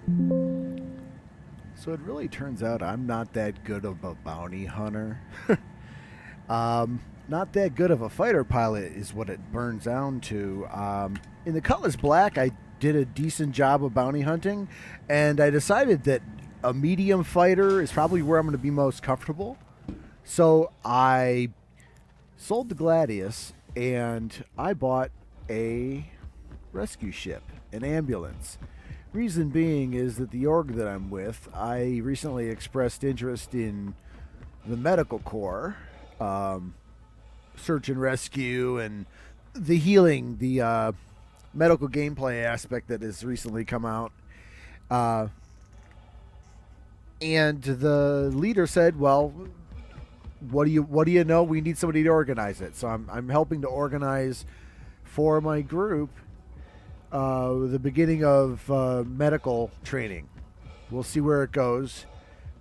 So it really turns out I'm not that good of a bounty hunter. Not that good of a fighter pilot is what it burns down to. In the Cutlass Black, I did a decent job of bounty hunting, and I decided that a medium fighter is probably where I'm going to be most comfortable. So I sold the Gladius and I bought a rescue ship, an ambulance. Reason being is that the org that I'm with, I recently expressed interest in the medical corps, search and rescue, and the healing, the medical gameplay aspect that has recently come out. Uh, and the leader said, "Well, what do you know? We need somebody to organize it." So I'm helping to organize for my group the beginning of medical training. We'll see where it goes.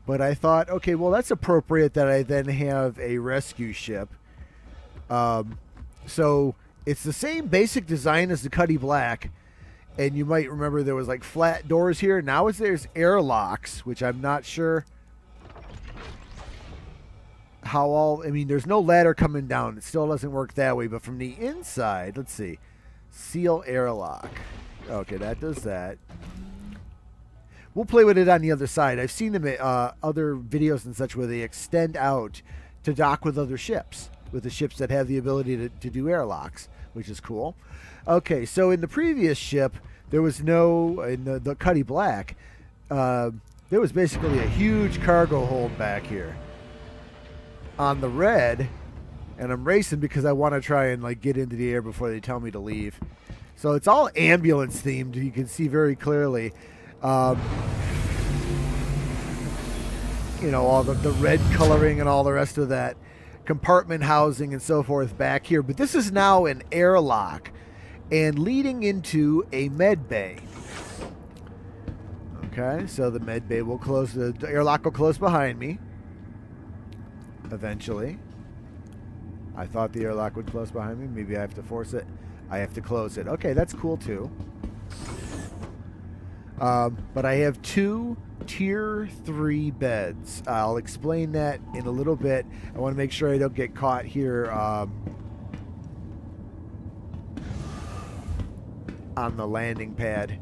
But I thought, okay, well, that's appropriate that I then have a rescue ship. So it's the same basic design as the Cuddy Black. And you might remember there was like flat doors here. Now there's airlocks, which I'm not sure how all... I mean, there's no ladder coming down. It still doesn't work that way. But from the inside, let's see. Seal airlock. Okay, that does that. We'll play with it on the other side. I've seen them at other videos and such where they extend out to dock with other ships, with the ships that have the ability to do airlocks, which is cool. Okay, so in the previous ship, there was no, in the Cuddy Black, there was basically a huge cargo hold back here. On the Red, and I'm racing because I want to try and like get into the air before they tell me to leave. So it's all ambulance themed. You can see very clearly. You know, all the red coloring and all the rest of that. Compartment housing and so forth back here. But this is now an airlock and leading into a med bay. Okay, so the med bay will close. The airlock will close behind me. Eventually. I thought the airlock would close behind me. Maybe I have to force it. I have to close it. Okay, that's cool too. But I have 2 Tier 3 beds. I'll explain that in a little bit. I want to make sure I don't get caught here on the landing pad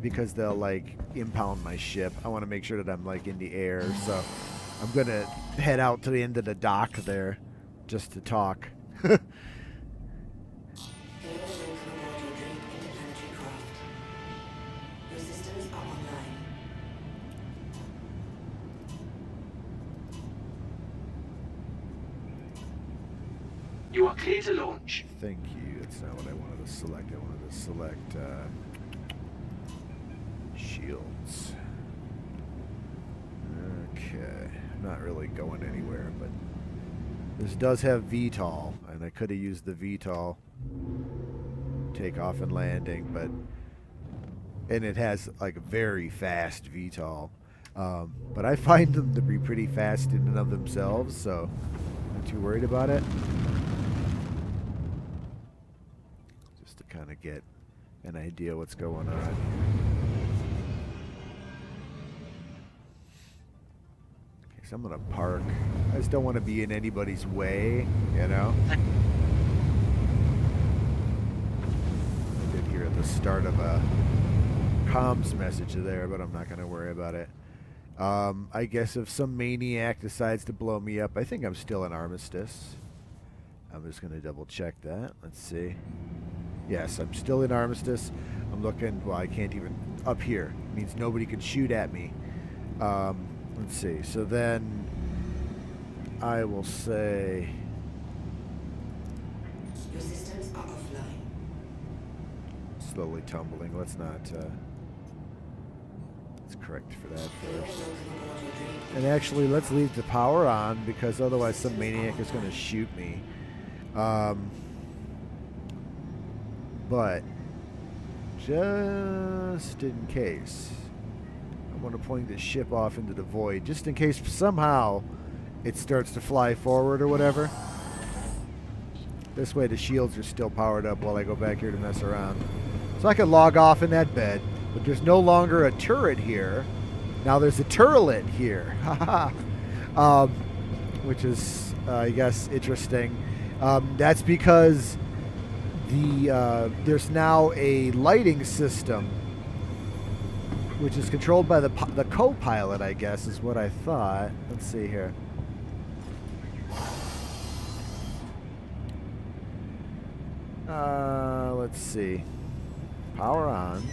because they'll like impound my ship. I want to make sure that I'm like in the air. So I'm going to head out to the end of the dock there just to talk. You are clear to launch. Thank you. That's not what I wanted to select. I wanted to select shields. Okay. I'm not really going anywhere, but this does have VTOL, and I could have used the VTOL takeoff and landing, and it has like a very fast VTOL. But I find them to be pretty fast in and of themselves, so I'm not too worried about it. Just to kind of get an idea what's going on. Okay, so I'm gonna park. I just don't want to be in anybody's way, you know? I did hear at the start of a comms message there, but I'm not gonna worry about it. I guess if some maniac decides to blow me up, I think I'm still in Armistice. I'm just going to double check that. Let's see. Yes, I'm still in Armistice. I'm looking, well, I can't even, up here. It means nobody can shoot at me. Let's see. So then I will say... Your systems are offline. Slowly tumbling. Let's not... correct for that first. And actually, let's leave the power on because otherwise some maniac is going to shoot me. But just in case, I want to point this ship off into the void just in case somehow it starts to fly forward or whatever. This way the shields are still powered up while I go back here to mess around. So I can log off in that bed. But there's no longer a turret here. Now there's a turlet here. Which is, I guess, interesting. That's because there's now a lighting system, which is controlled by the co-pilot, I guess, is what I thought. Let's see here. Let's see. Power on.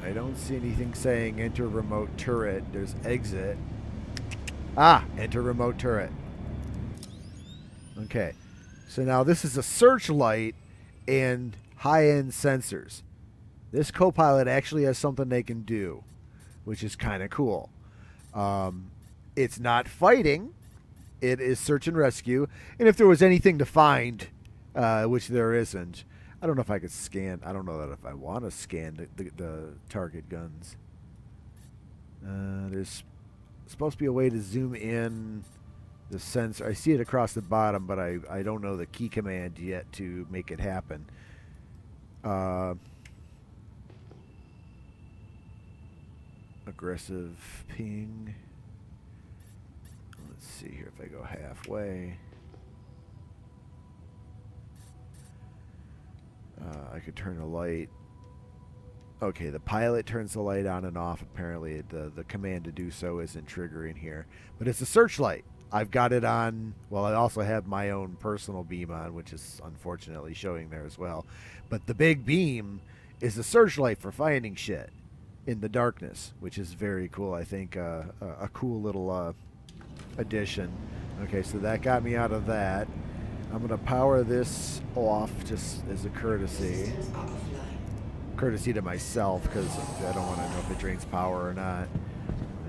I don't see anything saying enter remote turret. There's exit. Ah, enter remote turret. Okay. So now this is a searchlight and high-end sensors. This co-pilot actually has something they can do, which is kind of cool. It's not fighting. It is search and rescue. And if there was anything to find, which there isn't, I don't know if I could scan. I don't know that if I want to scan the target guns. There's supposed to be a way to zoom in the sensor. I see it across the bottom, but I don't know the key command yet to make it happen. Aggressive ping. Let's see here if I go halfway. I could turn the light. Okay, the pilot turns the light on and off. Apparently, the command to do so isn't triggering here. But it's a searchlight. I've got it on. Well, I also have my own personal beam on, which is unfortunately showing there as well. But the big beam is a searchlight for finding shit in the darkness, which is very cool. I think a cool little addition. Okay, so that got me out of that. I'm going to power this off just as a courtesy. Courtesy to myself, because I don't want to know if it drains power or not.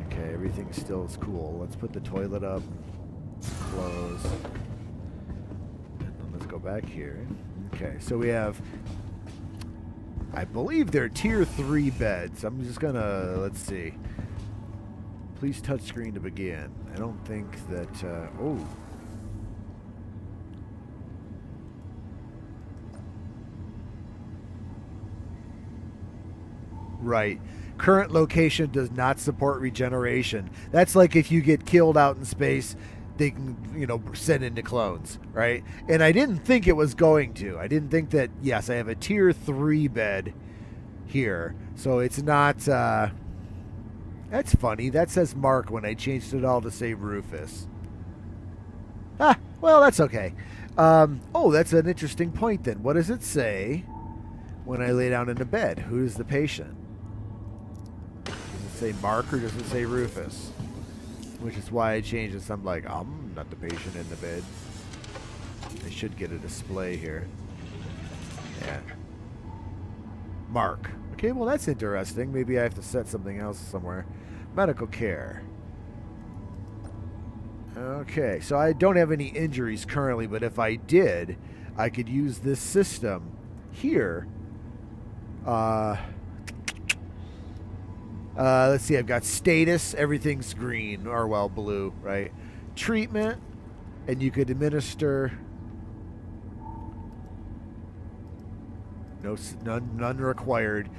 Okay, everything still is cool. Let's put the toilet up. Close. And then let's go back here. Okay, so we have, I believe they're tier 3 beds. I'm just going to, let's see. Please touch screen to begin. I don't think that, oh. Right. Current location does not support regeneration. That's like if you get killed out in space, they can, send into clones, right? And I didn't think it was going to. I didn't think that, yes, I have a tier 3 bed here. So it's not, that's funny. That says Mark when I changed it all to say Rufus. Ah, well, that's okay. Oh, that's an interesting point then. What does it say when I lay down in the bed? Who's the patient? Say Mark or does it say Rufus? Which is why I changed this. I'm like, I'm not the patient in the bed. I should get a display here. Yeah. Mark. Okay, well that's interesting. Maybe I have to set something else somewhere. Medical care. Okay, so I don't have any injuries currently, but if I did, I could use this system here. Let's see, I've got status, everything's green, or well, blue, right? Treatment, and you could administer none required.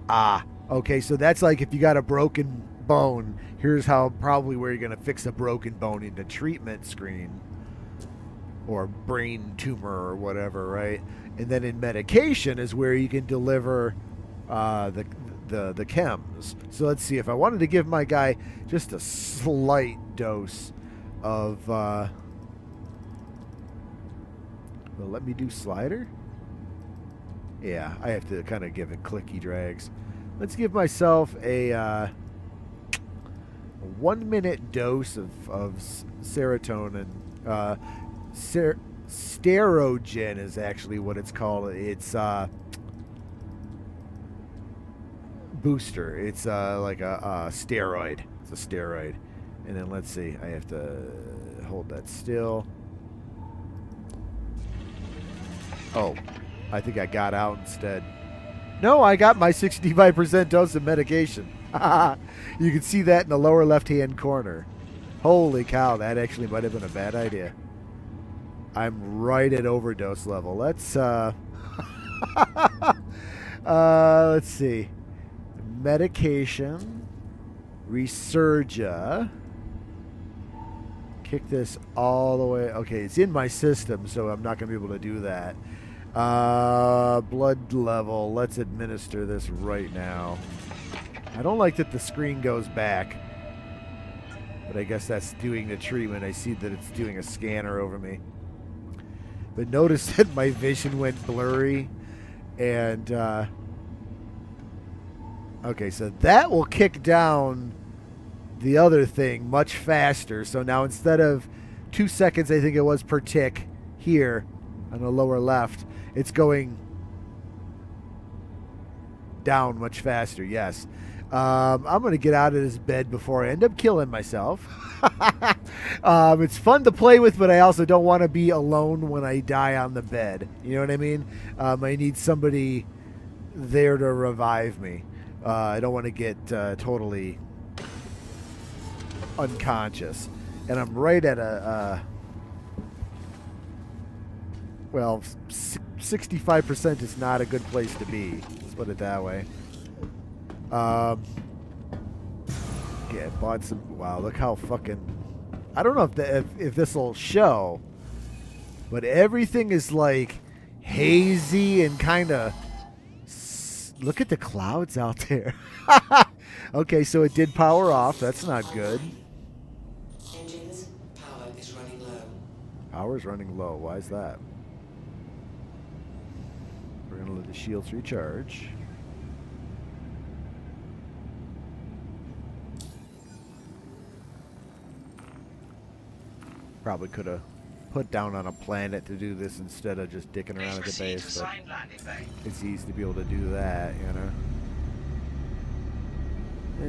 Ah, okay, so that's like if you got a broken bone, here's how probably where you're going to fix a broken bone in the treatment screen, or brain tumor or whatever, right? And then in medication is where you can deliver the chems. So let's see, if I wanted to give my guy just a slight dose of well, let me do slider. Yeah, I have to kind of give it clicky drags. Let's give myself a 1 minute dose of serotonin. Sterogen is actually what it's called. It's booster. It's like a steroid. It's a steroid. And then let's see. I have to hold that still. Oh, I think I got out instead. No, I got my 65% dose of medication. You can see that in the lower left-hand corner. Holy cow, that actually might have been a bad idea. I'm right at overdose level. Let's let's see. Medication. Resurgia. Kick this all the way. Okay, it's in my system, so I'm not going to be able to do that. Blood level. Let's administer this right now. I don't like that the screen goes back. But I guess that's doing the treatment. I see that it's doing a scanner over me. But notice that my vision went blurry. And, okay, so that will kick down the other thing much faster. So now instead of 2 seconds, I think it was per tick here on the lower left, it's going down much faster, yes. I'm going to get out of this bed before I end up killing myself. It's fun to play with, but I also don't want to be alone when I die on the bed. You know what I mean? I need somebody there to revive me. I don't want to get totally unconscious. And I'm right at well, 65% is not a good place to be. Let's put it that way. Yeah, bought some. Wow, look how fucking. I don't know if this will show, but everything is like hazy and kind of. Look at the clouds out there. Okay, so it did power off. That's not good. Engines, power is running low. Power's running low. Why is that? We're gonna let the shields recharge. Probably could have put down on a planet to do this instead of just dicking around at the base. But it's easy to be able to do that, you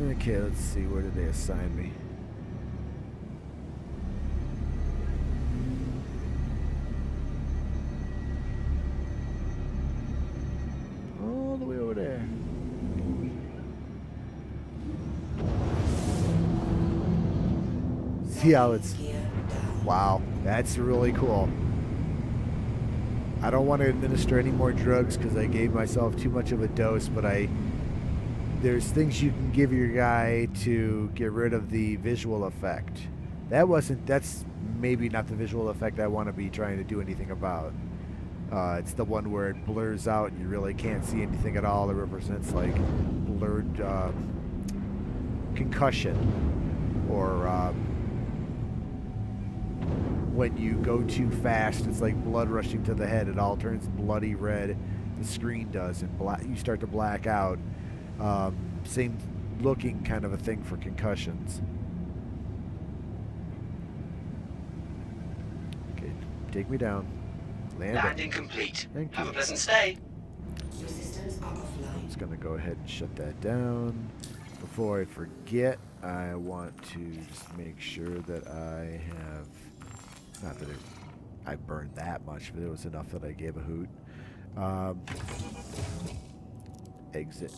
know. Okay, let's see. Where did they assign me? All the way over there. See how it's... Wow, that's really cool. I don't want to administer any more drugs because I gave myself too much of a dose, but there's things you can give your guy to get rid of the visual effect. That's maybe not the visual effect I want to be trying to do anything about. It's the one where it blurs out and you really can't see anything at all. It represents like blurred concussion, or when you go too fast, it's like blood rushing to the head. It all turns bloody red. The screen does, and you start to black out. Same looking kind of a thing for concussions. Okay, take me down. Landing complete. Thank you. Have a pleasant stay. Your systems are offline. I'm just gonna go ahead and shut that down. Before I forget, I want to just make sure that I have. Not that I burned that much, but it was enough that I gave a hoot. Exit.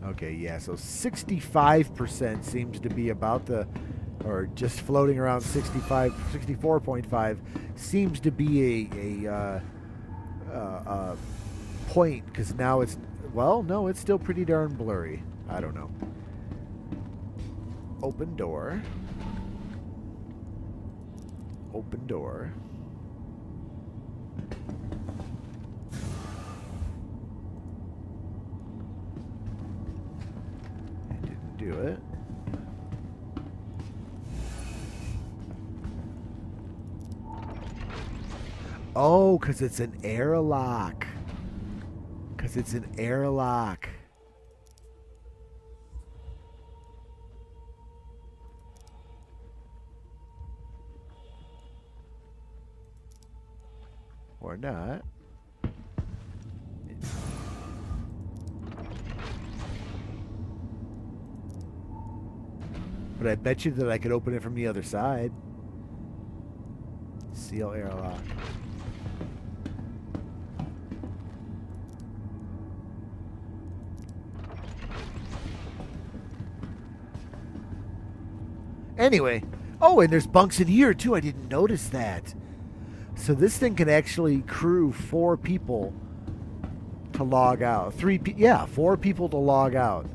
Okay, yeah, so 65% seems to be about the, or just floating around 64.5 seems to be a point, because now it's, well, no, it's still pretty darn blurry. I don't know. Open door. Open door. I didn't do it. Oh, because it's an airlock. Because it's an airlock. Or not. But I bet you that I could open it from the other side. Seal airlock. Anyway, Oh, and there's bunks in here, too. I didn't notice that. So this thing can actually crew 4 people to log out. 4 people to log out.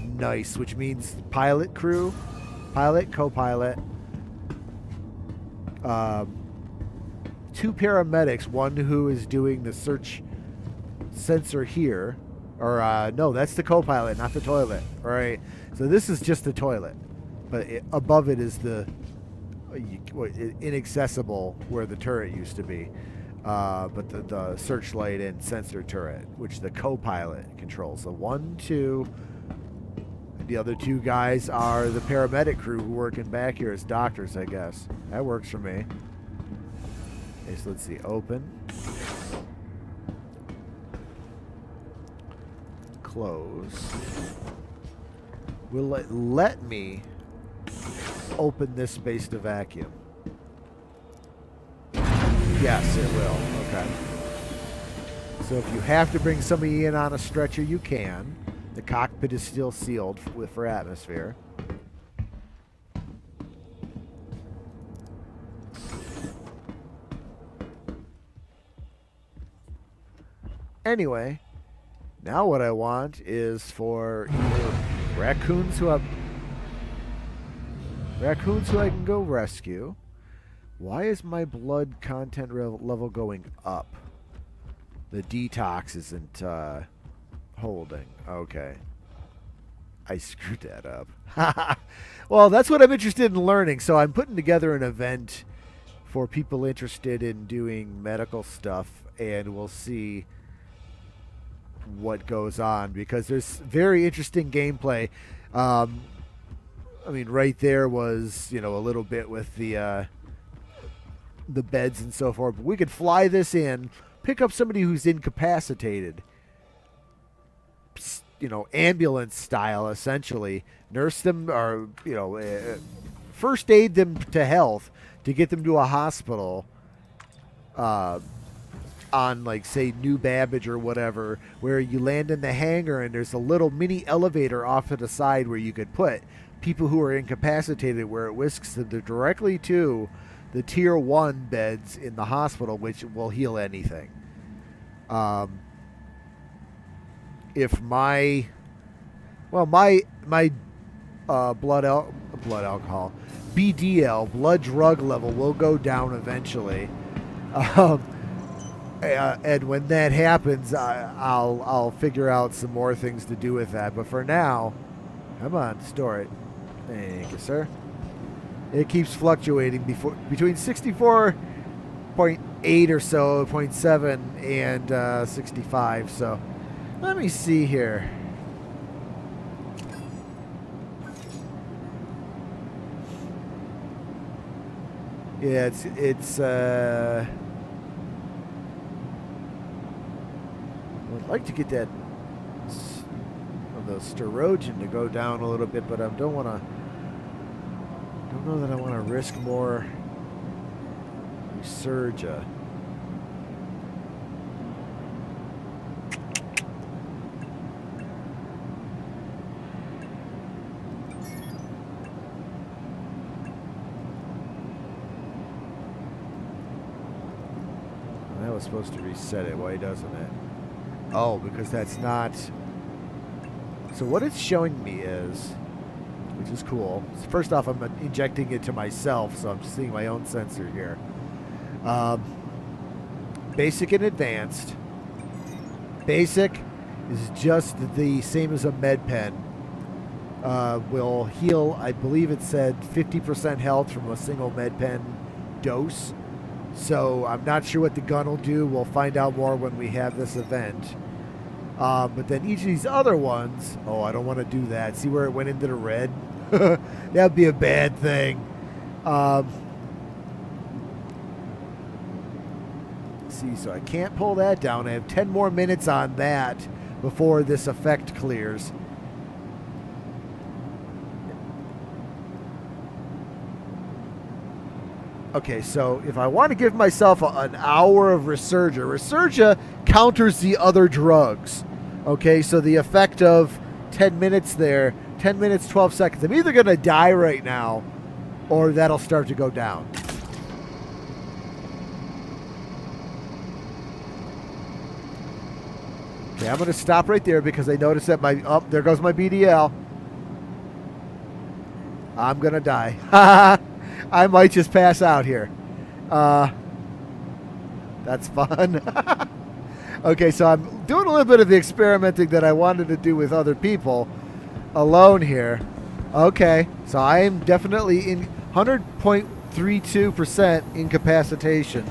Nice, which means pilot crew, pilot, co-pilot, 2 paramedics, one who is doing the search sensor here, or no, that's the co-pilot, not the toilet. All right, so this is just the toilet, but above it is the inaccessible where the turret used to be, but the searchlight and sensor turret, which the co-pilot controls. So 1, 2. The other 2 guys are the paramedic crew who working back here as doctors, I guess. That works for me. Okay, so let's see. Open. Close. Will it let me open this space to vacuum? Yes, it will. Okay. So if you have to bring somebody in on a stretcher, you can. The cockpit is still sealed for atmosphere. Anyway, now what I want is for either raccoons who I can go rescue. Why is my blood content level going up? The detox isn't holding. Okay. I screwed that up. Well, that's what I'm interested in learning. So I'm putting together an event for people interested in doing medical stuff, and we'll see what goes on, because there's very interesting gameplay. I mean, right there was, a little bit with the beds and so forth. But we could fly this in, pick up somebody who's incapacitated, ambulance style, essentially, nurse them, or, first aid them to health to get them to a hospital on, like, say, New Babbage or whatever, where you land in the hangar and there's a little mini elevator off to the side where you could put people who are incapacitated, where it whisks them directly to the Tier 1 beds in the hospital, which will heal anything. If my blood alcohol, BDL, blood drug level, will go down eventually, and when that happens, I'll figure out some more things to do with that. But for now, come on, store it. Thank you, sir. It keeps fluctuating between 64.8 or so, 0.7, and 65. So let me see here. Yeah, it's I'd like to get that the sterogen to go down a little bit, but I don't know that I want to risk more resurgia. That was supposed to reset it. Why doesn't it? Oh, because that's not... So what it's showing me is, which is cool. First off, I'm injecting it to myself, so I'm seeing my own sensor here. Basic and advanced. Basic is just the same as a MedPen. Will heal, I believe it said 50% health from a single MedPen dose. So I'm not sure what the gun will do. We'll find out more when we have this event. But then each of these other ones, oh, I don't want to do that. See where it went into the red? That'd be a bad thing. See, so I can't pull that down. I have 10 more minutes on that before this effect clears. Okay, so if I want to give myself an hour of Resurgia counters the other drugs. Okay, so the effect of 10 minutes there 10 minutes, 12 seconds. I'm either going to die right now or that'll start to go down. Okay, I'm going to stop right there because I noticed that my... Oh, there goes my BDL. I'm going to die. I might just pass out here. That's fun. Okay, so I'm doing a little bit of the experimenting that I wanted to do with other people alone here. Okay, so I am definitely in 100.32% incapacitation.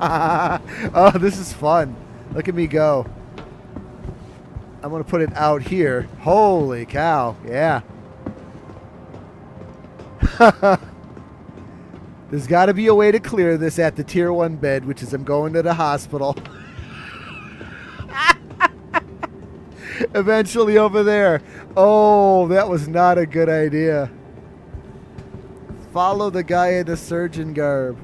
Oh, this is fun. Look at me go. I'm going to put it out here. Holy cow. Yeah. There's got to be a way to clear this at the tier 1 bed, which is I'm going to the hospital. Eventually over there. Oh, that was not a good idea. Follow the guy in the surgeon garb.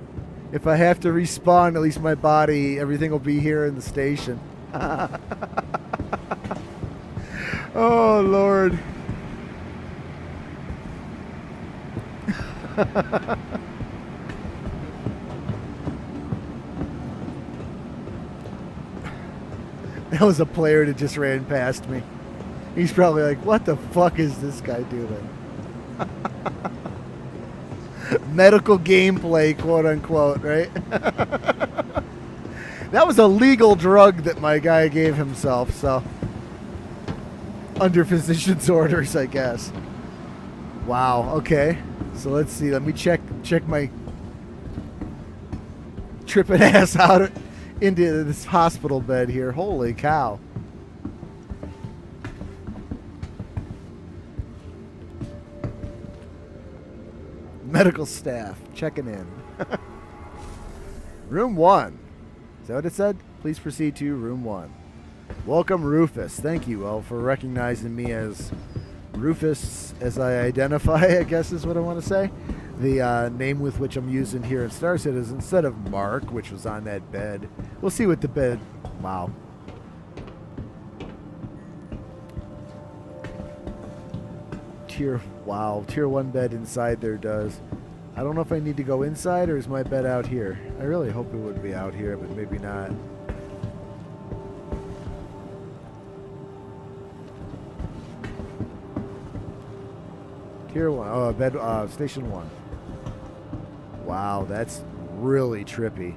If I have to respawn, at least my body, everything will be here in the station. Oh, Lord. That was a player that just ran past me. He's probably like, what the fuck is this guy doing? Medical gameplay, quote unquote, right? That was a legal drug that my guy gave himself, so. Under physician's orders, I guess. Wow, okay. So let's see. Let me check my tripping ass out into this hospital bed here. Holy cow. Medical staff checking in. Room 1. Is that what it said? Please proceed to room 1. Welcome, Rufus. Thank you, all for recognizing me as Rufus, as I identify, I guess is what I want to say. The name with which I'm using here in Star Citizen instead of Mark, which was on that bed. We'll see what the bed... Wow. Tier 1 bed inside there does. I don't know if I need to go inside or is my bed out here. I really hope it would be out here, but maybe not. Tier 1. Oh, bed. Station 1. Wow, that's really trippy.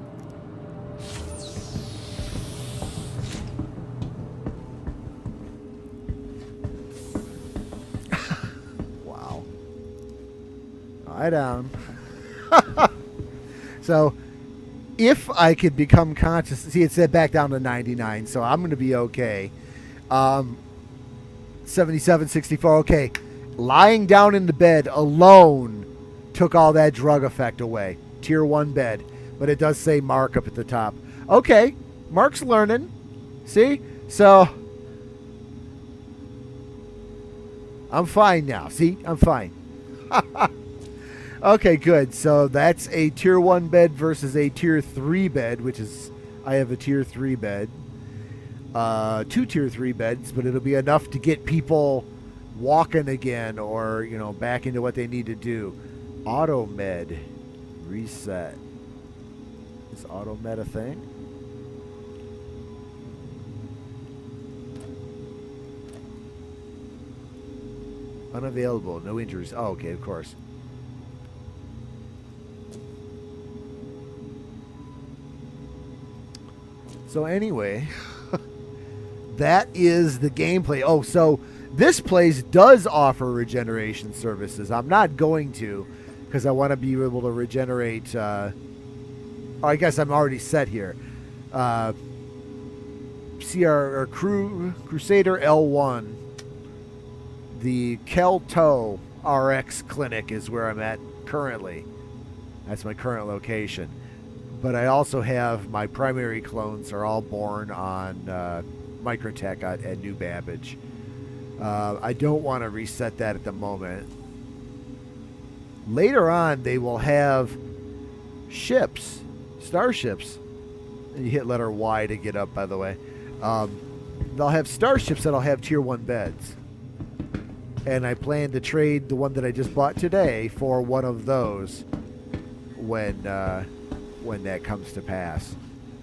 Wow. Lie down. So, if I could become conscious, see, it said back down to 99, so I'm going to be okay. 77, 64, okay. Lying down in the bed alone took all that drug effect away. Tier 1 bed. But it does say Mark up at the top. Okay. Mark's learning. See? So, I'm fine now. See? I'm fine. Okay, good. So that's a tier 1 bed versus a tier 3 bed, which is, I have a tier 3 bed. 2 tier 3 beds, but it'll be enough to get people walking again or, you know, back into what they need to do. Auto med reset. Is auto med a thing? Unavailable. No injuries. Oh, okay, of course. So anyway, that is the gameplay. Oh, so this place does offer regeneration services. I'm not going to because I want to be able to regenerate. I guess I'm already set here. Crusader L1. The Kelto RX clinic is where I'm at currently. That's my current location. But I also have my primary clones are all born on Microtech at New Babbage. I don't want to reset that at the moment. Later on, they will have ships, starships. And you hit letter Y to get up, by the way. They'll have starships that'll have tier 1 beds. and I plan to trade the one that I just bought today for one of those when that comes to pass.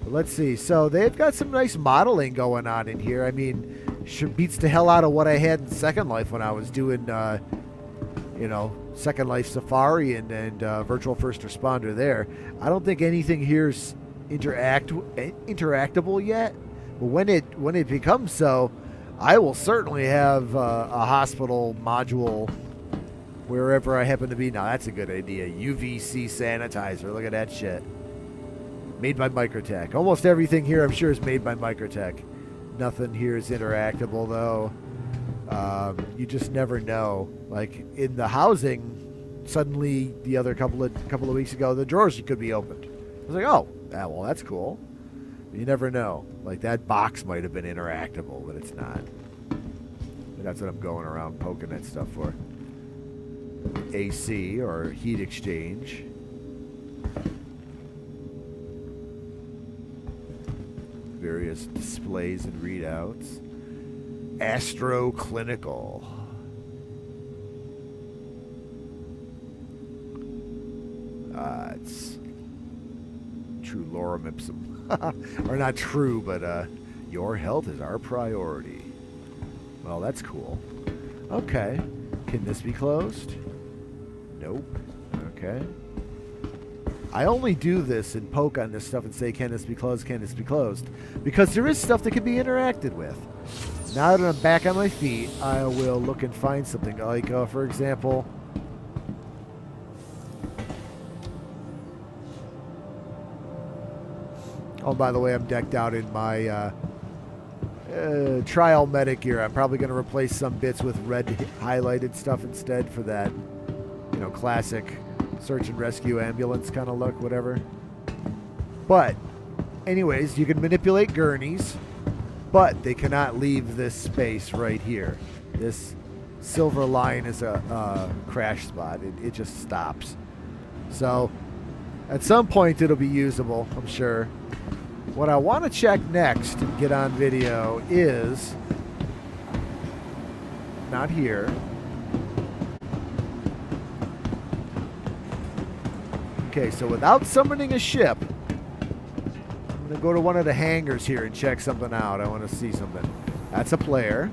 But let's see. So they've got some nice modeling going on in here. I mean, beats the hell out of what I had in Second Life when I was doing, Second Life Safari and Virtual First Responder there. I don't think anything here's interactable yet, but when it becomes so, I will certainly have a hospital module wherever I happen to be. Now that's a good idea. UVC sanitizer. Look at that shit. Made by Microtech. Almost everything here, I'm sure, is made by Microtech. Nothing here is interactable, though. You just never know. Like in the housing, suddenly the other couple of weeks ago, the drawers could be opened. I was like, oh, yeah, well, that's cool. You never know. Like that box might have been interactable, but it's not. And that's what I'm going around poking that stuff for. AC or heat exchange. Various displays and readouts. Astro Clinical. It's true lorem ipsum. Or not true, but your health is our priority. Well, that's cool. Okay. Can this be closed? Nope. Okay. I only do this and poke on this stuff and say, can this be closed? Can this be closed? Because there is stuff that can be interacted with. Now that I'm back on my feet, I will look and find something. Like, for example... Oh, by the way, I'm decked out in my trial medic gear. I'm probably going to replace some bits with red highlighted stuff instead for that, classic search and rescue ambulance kind of look, whatever. But, anyways, you can manipulate gurneys, but they cannot leave this space right here. This silver line is a crash spot. It just stops. So, at some point it'll be usable, I'm sure. What I want to check next and get on video is... not here. Okay, so without summoning a ship, I'm going to go to one of the hangars here and check something out. I want to see something. That's a player.